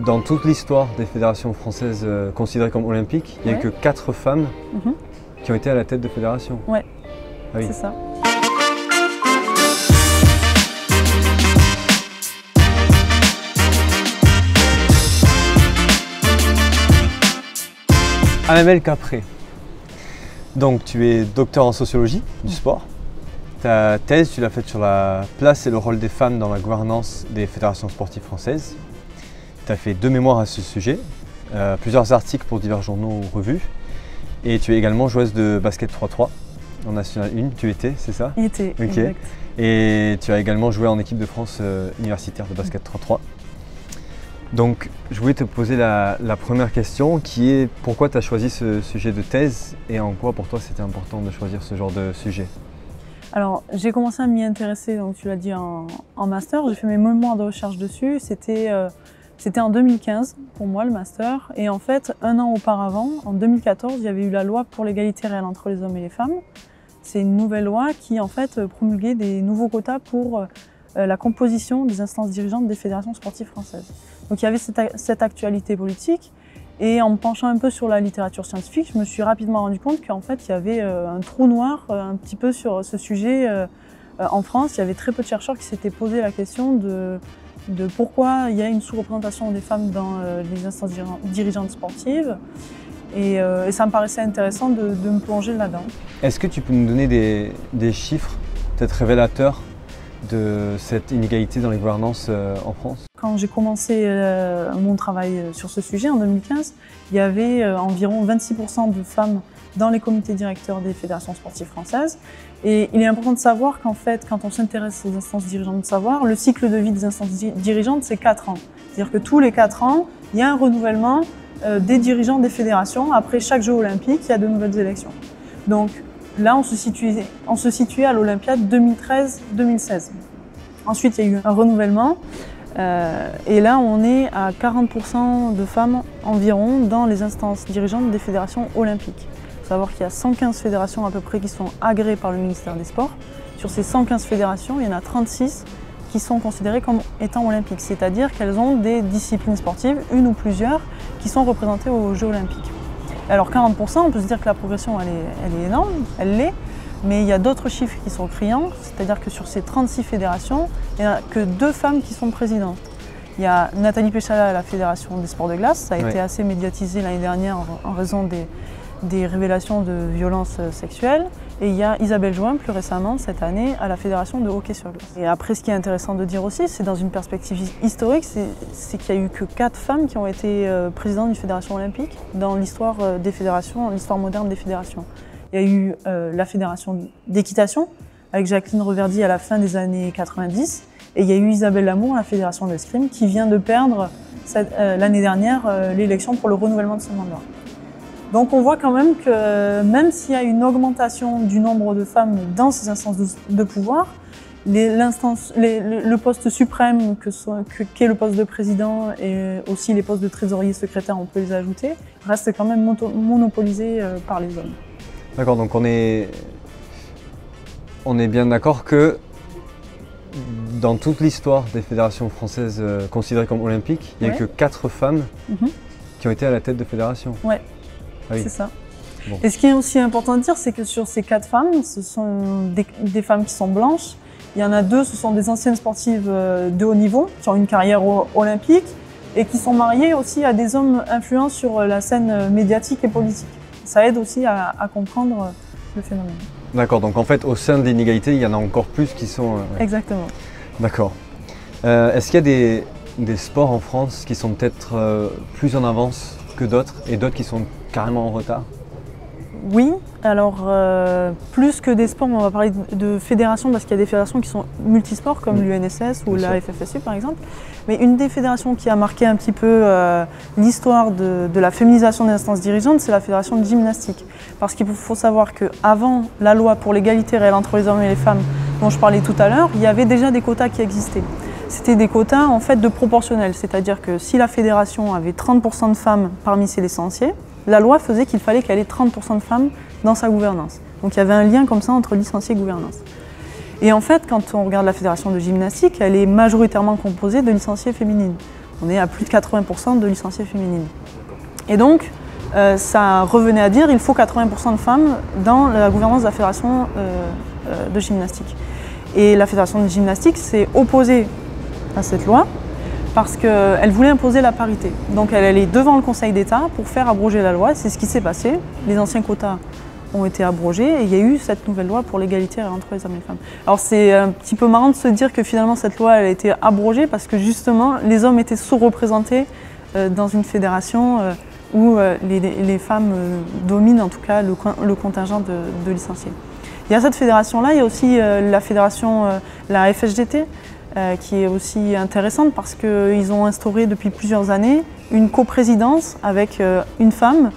Dans toute l'histoire des fédérations françaises considérées comme olympiques, il n'y a que 4 femmes qui ont été à la tête de fédération. Ouais, ah oui. C'est ça. Annabelle Capré, donc tu es docteur en sociologie du sport. Ta thèse, tu l'as faite sur la place et le rôle des femmes dans la gouvernance des fédérations sportives françaises. Tu as fait 2 mémoires à ce sujet, plusieurs articles pour divers journaux ou revues. Et tu es également joueuse de basket 3-3 en National 1, tu étais, c'est ça? Était, exact. Et tu as également joué en équipe de France universitaire de basket 3-3. Donc, je voulais te poser la première question qui est pourquoi tu as choisi ce sujet de thèse et en quoi pour toi c'était important de choisir ce genre de sujet? Alors, j'ai commencé à m'y intéresser, donc tu l'as dit, en master. J'ai fait mes mémoires de recherche dessus. C'était en 2015 pour moi le master. Et en fait, 1 an auparavant, en 2014, il y avait eu la loi pour l'égalité réelle entre les hommes et les femmes. C'est une nouvelle loi qui en fait promulguait des nouveaux quotas pour la composition des instances dirigeantes des fédérations sportives françaises. Donc il y avait cette actualité politique et en me penchant un peu sur la littérature scientifique, je me suis rapidement rendu compte qu'en fait il y avait un trou noir un petit peu sur ce sujet en France. Il y avait très peu de chercheurs qui s'étaient posé la question de pourquoi il y a une sous-représentation des femmes dans les instances dirigeantes sportives. Et ça me paraissait intéressant de me plonger là-dedans. Est-ce que tu peux nous donner des chiffres peut-être révélateurs de cette inégalité dans les gouvernances en France? Quand j'ai commencé mon travail sur ce sujet en 2015, il y avait environ 26% de femmes dans les comités directeurs des fédérations sportives françaises. Et il est important de savoir qu'en fait, quand on s'intéresse aux instances dirigeantes de savoir, le cycle de vie des instances dirigeantes, c'est 4 ans. C'est-à-dire que tous les 4 ans, il y a un renouvellement des dirigeants des fédérations. Après chaque jeu olympique, il y a de nouvelles élections. Donc là, on se situait à l'Olympiade 2013-2016. Ensuite, il y a eu un renouvellement. Et là, on est à 40% de femmes environ dans les instances dirigeantes des fédérations olympiques. Il faut savoir qu'il y a 115 fédérations à peu près qui sont agréées par le ministère des Sports. Sur ces 115 fédérations, il y en a 36 qui sont considérées comme étant olympiques, c'est-à-dire qu'elles ont des disciplines sportives, une ou plusieurs, qui sont représentées aux Jeux olympiques. Alors 40%, on peut se dire que la progression elle est énorme, elle l'est, mais il y a d'autres chiffres qui sont criants, c'est-à-dire que sur ces 36 fédérations, il n'y a que 2 femmes qui sont présidentes. Il y a Nathalie Péchala à la Fédération des sports de glace, ça a été assez médiatisé l'année dernière en raison des révélations de violences sexuelles. Et il y a Isabelle Join, plus récemment, cette année, à la Fédération de hockey sur glace. Et après, ce qui est intéressant de dire aussi, c'est dans une perspective historique, c'est qu'il n'y a eu que 4 femmes qui ont été présidentes d'une fédération olympique dans l'histoire des fédérations, l'histoire moderne des fédérations. Il y a eu la fédération d'équitation, avec Jacqueline Reverdy à la fin des années 90, et il y a eu Isabelle Lamour à la fédération d'escrime, qui vient de perdre l'année dernière l'élection pour le renouvellement de son mandat. Donc on voit quand même que même s'il y a une augmentation du nombre de femmes dans ces instances de pouvoir, le poste suprême qu'est le poste de président et aussi les postes de trésorier secrétaire, on peut les ajouter, restent quand même monopolisés par les hommes. D'accord, donc on est bien d'accord que dans toute l'histoire des fédérations françaises considérées comme olympiques, il n'y a que 4 femmes qui ont été à la tête de fédération. Ouais. Ah oui. C'est ça. Bon. Et ce qui est aussi important de dire, c'est que sur ces 4 femmes, ce sont des femmes qui sont blanches. Il y en a 2, ce sont des anciennes sportives de haut niveau, qui ont une carrière olympique et qui sont mariées aussi à des hommes influents sur la scène médiatique et politique. Ça aide aussi à comprendre le phénomène. D'accord, donc en fait, au sein de l'inégalité, il y en a encore plus qui sont... Exactement. D'accord. Est-ce qu'il y a des sports en France qui sont peut-être plus en avance que d'autres et d'autres qui sont carrément en retard? Oui, alors plus que des sports, on va parler de fédérations parce qu'il y a des fédérations qui sont multisports comme l'UNSS ou la FFSU par exemple. Mais une des fédérations qui a marqué un petit peu l'histoire de la féminisation des instances dirigeantes, c'est la fédération de gymnastique. Parce qu'il faut savoir qu'avant la loi pour l'égalité réelle entre les hommes et les femmes dont je parlais tout à l'heure, il y avait déjà des quotas qui existaient. C'était des quotas en fait de proportionnels, c'est-à-dire que si la fédération avait 30% de femmes parmi ses licenciés, la loi faisait qu'il fallait qu'elle ait 30% de femmes dans sa gouvernance. Donc il y avait un lien comme ça entre licenciés et gouvernance. Et en fait, quand on regarde la fédération de gymnastique, elle est majoritairement composée de licenciées féminines. On est à plus de 80% de licenciées féminines. Et donc, ça revenait à dire qu'il faut 80% de femmes dans la gouvernance de la fédération de gymnastique. Et la fédération de gymnastique s'est opposée à cette loi parce qu'elle voulait imposer la parité. Donc elle allait devant le Conseil d'État pour faire abroger la loi. C'est ce qui s'est passé. Les anciens quotas ont été abrogés et il y a eu cette nouvelle loi pour l'égalité entre les hommes et les femmes. Alors c'est un petit peu marrant de se dire que finalement cette loi elle a été abrogée parce que justement les hommes étaient sous-représentés dans une fédération où les femmes dominent en tout cas le contingent de licenciés. Il y a cette fédération-là, il y a aussi la fédération, la FSGT, qui est aussi intéressante parce qu'ils ont instauré depuis plusieurs années une coprésidence avec une femme.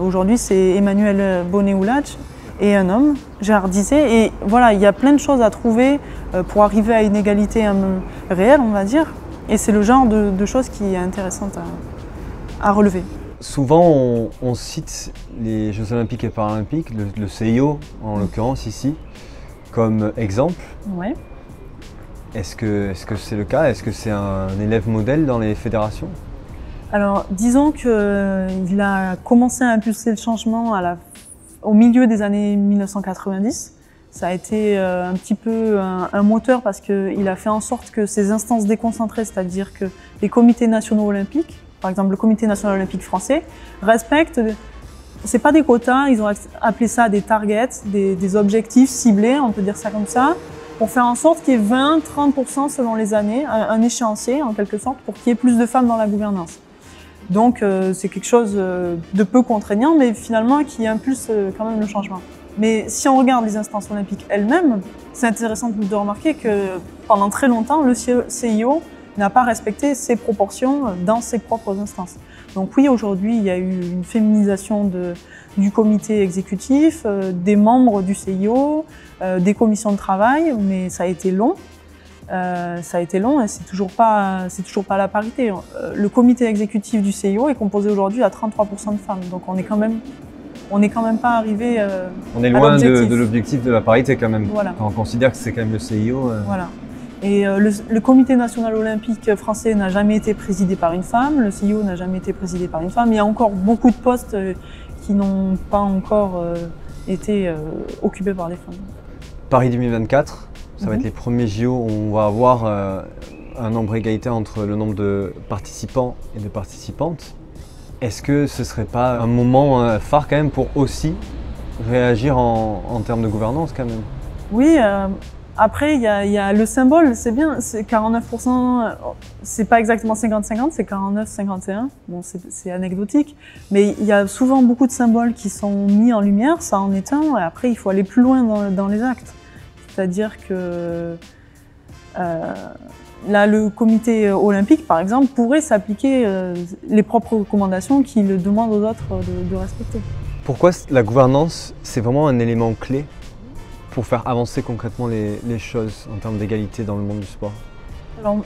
Aujourd'hui, c'est Emmanuel Bonnet-Oulach et un homme, Gérard Dizet. Et voilà, il y a plein de choses à trouver pour arriver à une égalité réelle, on va dire. Et c'est le genre de choses qui est intéressante à relever. Souvent, on cite les Jeux Olympiques et Paralympiques, le CIO en l'occurrence ici, comme exemple. Ouais. Est-ce que c'est le cas? Est-ce que c'est un élève modèle dans les fédérations? Alors, disons qu'il a commencé à impulser le changement au milieu des années 1990. Ça a été un petit peu un moteur parce qu'il a fait en sorte que ces instances déconcentrées, c'est-à-dire que les comités nationaux olympiques, par exemple le comité national olympique français, respectent, c'est pas des quotas, ils ont appelé ça des targets, des objectifs ciblés, on peut dire ça comme ça, pour faire en sorte qu'il y ait 20-30% selon les années, un échéancier en quelque sorte, pour qu'il y ait plus de femmes dans la gouvernance. Donc c'est quelque chose de peu contraignant, mais finalement qui impulse quand même le changement. Mais si on regarde les instances olympiques elles-mêmes, c'est intéressant de remarquer que pendant très longtemps, le CIO n'a pas respecté ses proportions dans ses propres instances. Donc oui, aujourd'hui, il y a eu une féminisation du comité exécutif, des membres du CIO, des commissions de travail, mais ça a été long. Et c'est toujours pas la parité. Le comité exécutif du CIO est composé aujourd'hui à 33% de femmes. Donc on est quand même pas arrivé on est loin de l'objectif de la parité quand même. Voilà. Quand on considère que c'est quand même le CIO. Voilà. Et le comité national olympique français n'a jamais été présidé par une femme, le CIO n'a jamais été présidé par une femme. Il y a encore beaucoup de postes qui n'ont pas encore été occupés par des femmes. Paris 2024, ça va être les premiers JO où on va avoir un nombre égalitaire entre le nombre de participants et de participantes. Est-ce que ce serait pas un moment phare quand même pour aussi réagir en termes de gouvernance quand même? Oui. Après, il y a le symbole, c'est bien, c'est 49%, c'est pas exactement 50-50, c'est 49-51, bon c'est anecdotique, mais il y a souvent beaucoup de symboles qui sont mis en lumière, ça en est un, et après il faut aller plus loin dans les actes. C'est-à-dire que là, le comité olympique, par exemple, pourrait s'appliquer les propres recommandations qu'il demande aux autres de respecter. Pourquoi la gouvernance, c'est vraiment un élément clé pour faire avancer concrètement les choses en termes d'égalité dans le monde du sport? Alors,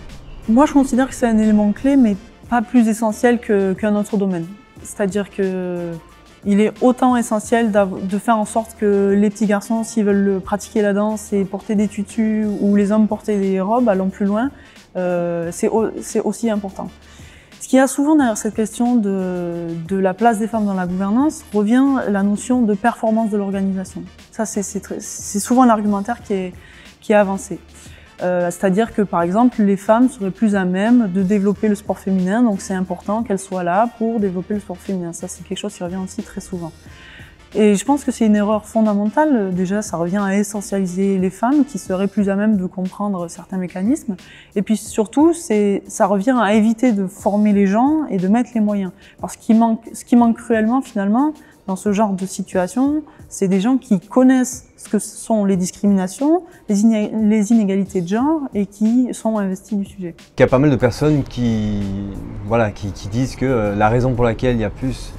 moi, je considère que c'est un élément clé, mais pas plus essentiel qu'un autre domaine. C'est-à-dire qu'il est autant essentiel de faire en sorte que les petits garçons, s'ils veulent pratiquer la danse et porter des tutus, ou les hommes porter des robes, allons plus loin, c'est aussi important. Ce qu'il y a souvent derrière cette question de la place des femmes dans la gouvernance revient la notion de performance de l'organisation. Ça, c'est souvent l'argumentaire qui est avancé. C'est-à-dire que, par exemple, les femmes seraient plus à même de développer le sport féminin, donc c'est important qu'elles soient là pour développer le sport féminin. Ça, c'est quelque chose qui revient aussi très souvent. Et je pense que c'est une erreur fondamentale. Déjà, ça revient à essentialiser les femmes qui seraient plus à même de comprendre certains mécanismes. Et puis surtout, ça revient à éviter de former les gens et de mettre les moyens. Parce ce qui manque cruellement, finalement, dans ce genre de situation, c'est des gens qui connaissent ce que sont les discriminations, les inégalités de genre et qui sont investis du sujet. Il y a pas mal de personnes qui disent que la raison pour laquelle il y a plus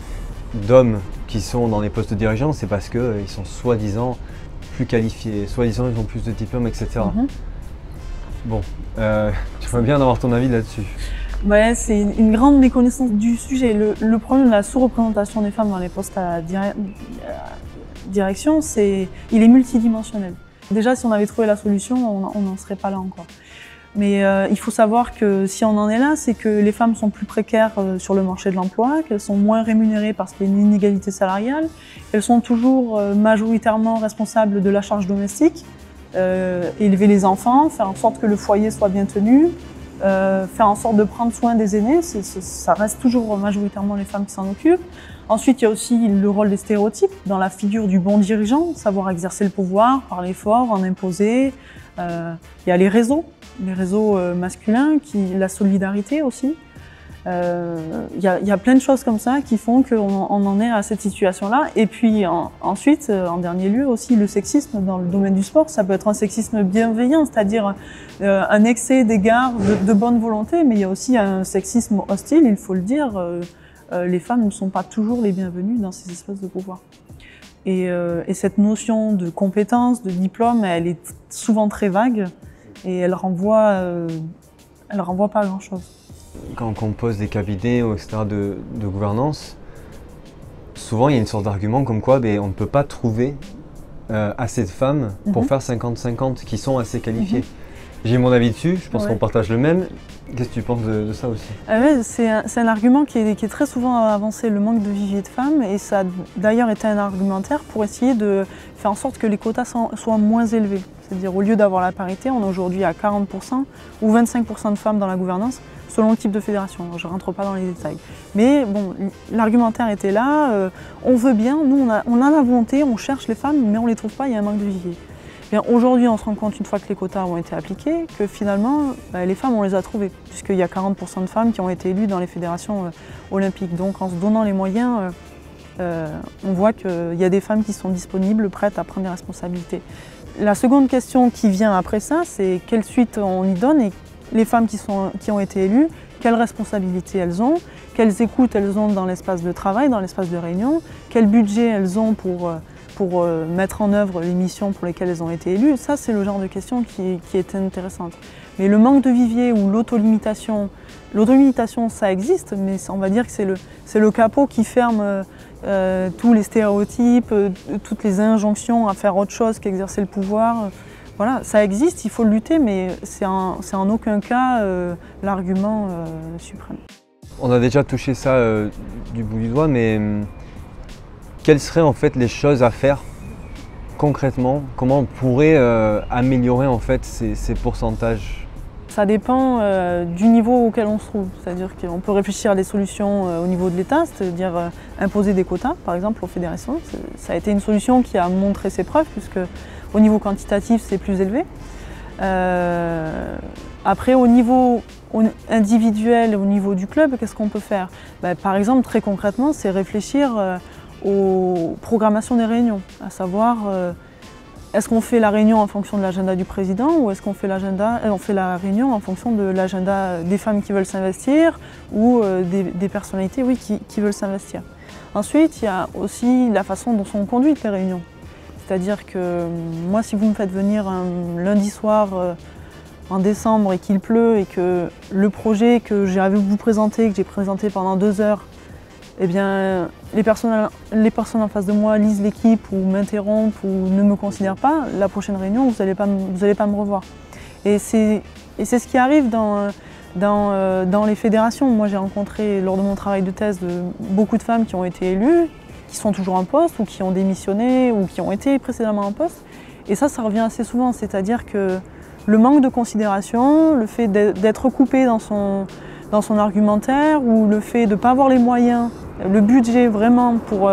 d'hommes qui sont dans les postes de dirigeants, c'est parce qu'ils sont soi-disant plus qualifiés, soi-disant ils ont plus de diplômes, etc. Bon, j'aimerais bien avoir ton avis là-dessus. Ouais, c'est une grande méconnaissance du sujet. Le problème de la sous-représentation des femmes dans les postes à direction, il est multidimensionnel. Déjà, si on avait trouvé la solution, on n'en serait pas là encore. Mais il faut savoir que si on en est là, c'est que les femmes sont plus précaires sur le marché de l'emploi, qu'elles sont moins rémunérées parce qu'il y a une inégalité salariale, qu'elles sont toujours majoritairement responsables de la charge domestique, élever les enfants, faire en sorte que le foyer soit bien tenu, faire en sorte de prendre soin des aînés, ça reste toujours majoritairement les femmes qui s'en occupent. Ensuite, il y a aussi le rôle des stéréotypes dans la figure du bon dirigeant, savoir exercer le pouvoir, parler fort, en imposer. Il y a les réseaux masculins, la solidarité aussi. Il y a plein de choses comme ça qui font qu'on en est à cette situation-là. Et puis ensuite, en dernier lieu aussi, le sexisme dans le domaine du sport. Ça peut être un sexisme bienveillant, c'est-à-dire un excès d'égard, de bonne volonté, mais il y a aussi un sexisme hostile, il faut le dire. Les femmes ne sont pas toujours les bienvenues dans ces espaces de pouvoir. Et cette notion de compétence, de diplôme, elle est souvent très vague et elle renvoie pas à grand-chose. Quand on pose des cabinets etc., de gouvernance, souvent il y a une sorte d'argument comme quoi on ne peut pas trouver assez de femmes pour faire 50-50 qui sont assez qualifiées. J'ai mon avis dessus, je pense qu'on partage le même. Qu'est-ce que tu penses de ça aussi? C'est un argument qui est très souvent avancé, le manque de vivier de femmes, et ça a d'ailleurs été un argumentaire pour essayer de faire en sorte que les quotas soient moins élevés. C'est-à-dire au lieu d'avoir la parité, on est aujourd'hui à 40% ou 25% de femmes dans la gouvernance, selon le type de fédération. Je ne rentre pas dans les détails. Mais bon, l'argumentaire était là, on veut bien, nous on a la volonté, on cherche les femmes, mais on ne les trouve pas, il y a un manque de vivier. Aujourd'hui, on se rend compte, une fois que les quotas ont été appliqués, que finalement, les femmes, on les a trouvées, puisqu'il y a 40% de femmes qui ont été élues dans les fédérations olympiques. Donc en se donnant les moyens, on voit qu'il y a des femmes qui sont disponibles, prêtes à prendre des responsabilités. La seconde question qui vient après ça, c'est quelle suite on y donne et les femmes qui ont été élues, quelles responsabilités elles ont, quelles écoutes elles ont dans l'espace de travail, dans l'espace de réunion, quel budget elles ont pour mettre en œuvre les missions pour lesquelles elles ont été élues. Ça, c'est le genre de question qui est intéressante. Mais le manque de vivier ou l'autolimitation, ça existe, mais on va dire que c'est le capot qui ferme tous les stéréotypes, toutes les injonctions à faire autre chose qu'exercer le pouvoir. Voilà, ça existe, il faut lutter, mais c'est en aucun cas l'argument suprême. On a déjà touché ça du bout du doigt, mais quelles seraient en fait les choses à faire concrètement? Comment on pourrait améliorer en fait ces pourcentages? Ça dépend du niveau auquel on se trouve. C'est-à-dire qu'on peut réfléchir à des solutions au niveau de l'État, c'est-à-dire imposer des quotas, par exemple, aux fédérations. Ça a été une solution qui a montré ses preuves, puisque au niveau quantitatif, c'est plus élevé. Après, au niveau individuel, au niveau du club, qu'est-ce qu'on peut faire? Par exemple, très concrètement, c'est réfléchir aux programmations des réunions, à savoir est-ce qu'on fait la réunion en fonction de l'agenda du président ou est-ce qu'on fait la réunion en fonction de l'agenda des femmes qui veulent s'investir ou des personnalités qui veulent s'investir. Ensuite, il y a aussi la façon dont sont conduites les réunions. C'est-à-dire que moi, si vous me faites venir un lundi soir en décembre et qu'il pleut et que le projet que j'ai à vous présenter, que j'ai présenté pendant 2 heures, eh bien, les personnes en face de moi lisent l'équipe ou m'interrompent ou ne me considèrent pas, la prochaine réunion, vous n'allez pas me revoir. Et c'est ce qui arrive dans les fédérations. Moi, j'ai rencontré lors de mon travail de thèse beaucoup de femmes qui ont été élues, qui sont toujours en poste ou qui ont démissionné ou qui ont été précédemment en poste. Et ça revient assez souvent, c'est-à-dire que le manque de considération, le fait d'être coupé dans son argumentaire ou le fait de ne pas avoir les moyens, le budget vraiment pour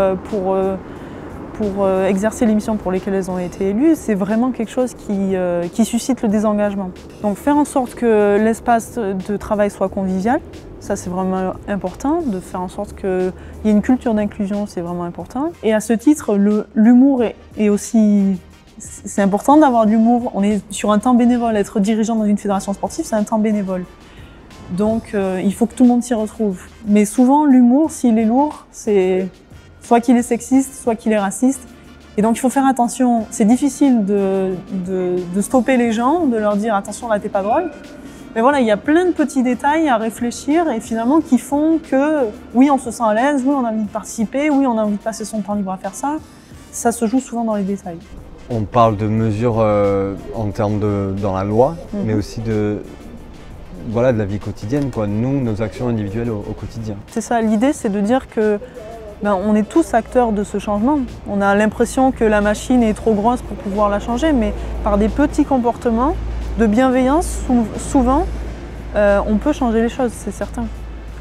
exercer les missions pour lesquelles elles ont été élues, c'est vraiment quelque chose qui suscite le désengagement. Donc faire en sorte que l'espace de travail soit convivial, ça c'est vraiment important, de faire en sorte qu'il y ait une culture d'inclusion, c'est vraiment important. Et à ce titre, l'humour est aussi... C'est important d'avoir de l'humour, on est sur un temps bénévole, être dirigeant dans une fédération sportive, c'est un temps bénévole. Donc il faut que tout le monde s'y retrouve. Mais souvent l'humour, s'il est lourd, c'est soit qu'il est sexiste, soit qu'il est raciste. Et donc il faut faire attention. C'est difficile de stopper les gens, de leur dire attention là t'es pas drôle. Mais voilà, il y a plein de petits détails à réfléchir et finalement qui font que oui on se sent à l'aise, oui on a envie de participer, oui on a envie de passer son temps libre à faire ça. Ça se joue souvent dans les détails. On parle de mesures en termes dans la loi, mais aussi voilà, de la vie quotidienne, quoi. Nous, nos actions individuelles au quotidien. C'est ça, l'idée c'est de dire que on est tous acteurs de ce changement. On a l'impression que la machine est trop grosse pour pouvoir la changer, mais par des petits comportements de bienveillance, souvent, on peut changer les choses, c'est certain.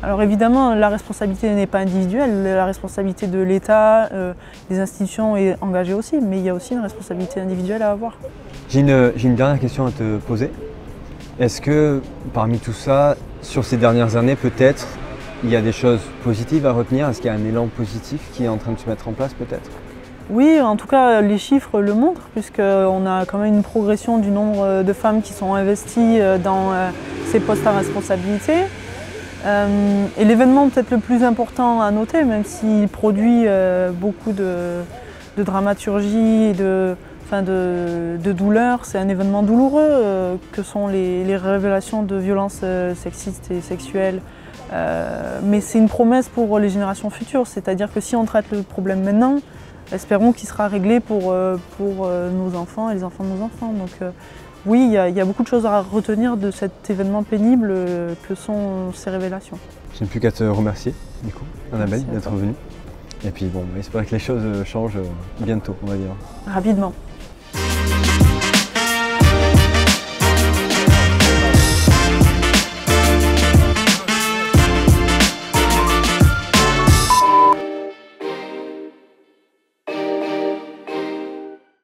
Alors évidemment, la responsabilité n'est pas individuelle, la responsabilité de l'État, des institutions est engagée aussi, mais il y a aussi une responsabilité individuelle à avoir. J'ai une dernière question à te poser. Est-ce que parmi tout ça, sur ces dernières années, peut-être, il y a des choses positives à retenir? Est-ce qu'il y a un élan positif qui est en train de se mettre en place peut-être? Oui, en tout cas, les chiffres le montrent, puisqu'on a quand même une progression du nombre de femmes qui sont investies dans ces postes à responsabilité. Et l'événement peut-être le plus important à noter, même s'il produit beaucoup de dramaturgie et de douleur, c'est un événement douloureux que sont les révélations de violences sexistes et sexuelles. Mais c'est une promesse pour les générations futures, c'est-à-dire que si on traite le problème maintenant, espérons qu'il sera réglé pour nos enfants et les enfants de nos enfants. Donc oui, il y a beaucoup de choses à retenir de cet événement pénible que sont ces révélations. Je n'ai plus qu'à te remercier, du coup, Annabelle, d'être venue. Et puis bon, on espère que les choses changent bientôt, on va dire. Rapidement.